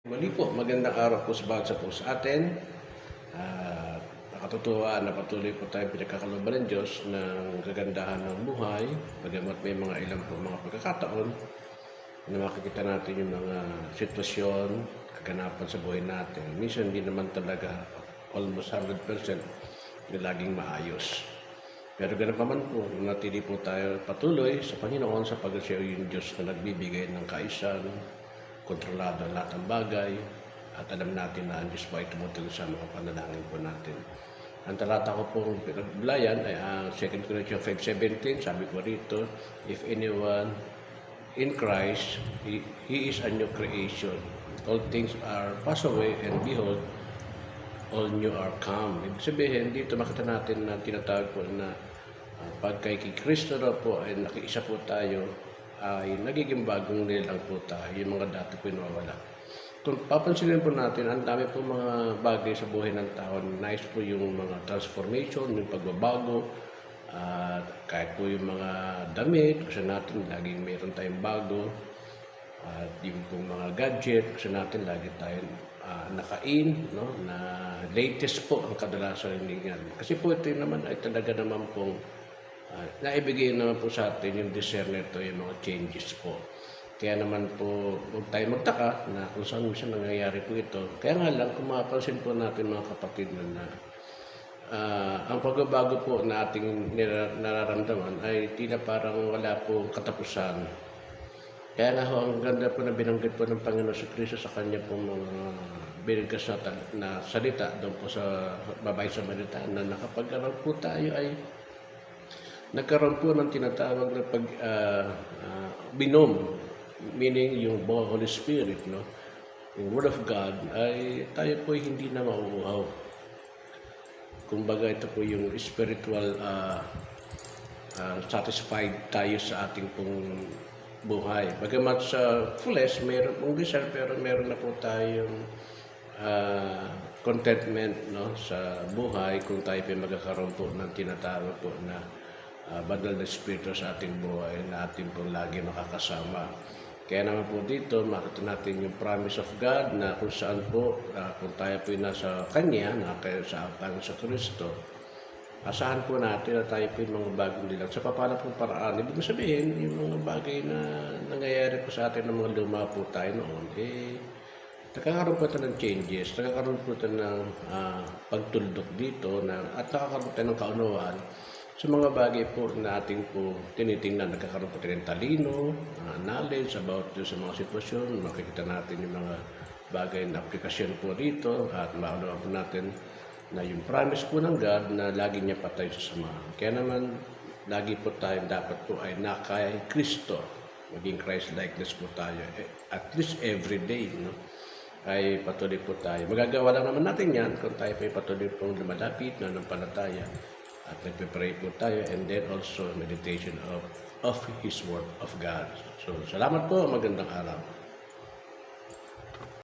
Muli po, magandang araw po sa bawat sa po sa atin. Nakatutuwa na patuloy po tayo pinagkakaloban ng Diyos ng kagandahan ng buhay. Bagamat may mga ilang po mga pagkakataon na makikita natin yung mga sitwasyon, kaganapan sa buhay natin. Minsan hindi naman talaga almost 100% na laging maayos. Pero ganun pa man po, natili po tayo patuloy sa Panginoon sa pag-siya yung Diyos na nagbibigay ng kaisan, kontrolado ang lahat ng bagay, at alam natin na ang Diyos po ay tumutulong sa mga panalangin po natin. Ang talata ko pong pinagbulayan ay ang 2 Corinthians 5:17, sabi ko rito, if anyone in Christ, he is a new creation. All things are passed away, and behold, all new are come. Ibig sabihin, dito makita natin na tinatawag po na pagkay kay Kristo na po ay nakiisa po tayo, ay nagiging bagong nilang po tayo, yung mga dati po nawawala. Kung papansinin po natin, ang dami po mga bagay sa buhay ng tao. Nice po yung mga transformation, yung pagbabago, at kahit po yung mga damit, kasi natin laging mayroon tayong bago, at yung po mga gadget, kasi natin lagi tayong nakain, no? Na latest po ang kadalasan yan. Kasi po ito naman ay talaga naman pong naibigay naman po sa atin yung discernment to, yung mga changes po. Kaya naman po, huwag tayo magtaka na kung saan minsan nangyayari po ito. Kaya nga lang, kung mapapansin po natin mga kapatid na ang pagbabago po na ating nararamdaman ay tila parang wala po katapusan. Kaya nga ho, ang ganda po na binanggit po ng Panginoon sa Kristo sa kanya po mga binigkas na salita doon po sa babae sa Malita na nakapagkaroon po tayo ay nagkaroon po ng tinatawag na binom, meaning yung Holy Spirit, no? Yung Word of God ay tayo po hindi na mauuhaw. Kumbaga ito po yung spiritual satisfied tayo sa ating pong buhay. Bagamat sa flesh, mayroon pong desire, pero meron na po tayong contentment, no, sa buhay kung tayo po magkakaroon po ng tinatawag po na banal na Espiritu sa ating buhay na ating po lagi makakasama. Kaya naman po dito, makita natin yung promise of God na kung saan po, kung tayo po nasa Kanya, sa Panginoon sa Kristo, asahan po natin na tayo po yung mga bagong nilang sa papalang pong paraan. Ibig sabihin, yung mga bagay na nangyayari po sa atin ng mga luma po tayo noon, nakakaroon po ito ng changes, nakakaroon po ito ng pagtuldok dito, at nakakaroon tayo ng kaunawaan sa mga bagay po na ating po tinitingnan. Nagkakaroon po tayo ng talino, knowledge about sa mga sitwasyon. Makikita natin yung mga bagay na aplikasyon po dito at maunawaan po natin na yung promise po ng God na lagi niya pa tayo sasamahan. Kaya naman, lagi po tayo dapat po ay nakay Kristo. Maging Christ-likeness po tayo. At least every day, no? Ay patuloy po tayo. Magagawa lang naman natin yan kung tayo po ay patuloy pong lumalapit na nampalataya. At nagpe-pray po tayo, and then also meditation of His Word of God. So, salamat po. Magandang araw.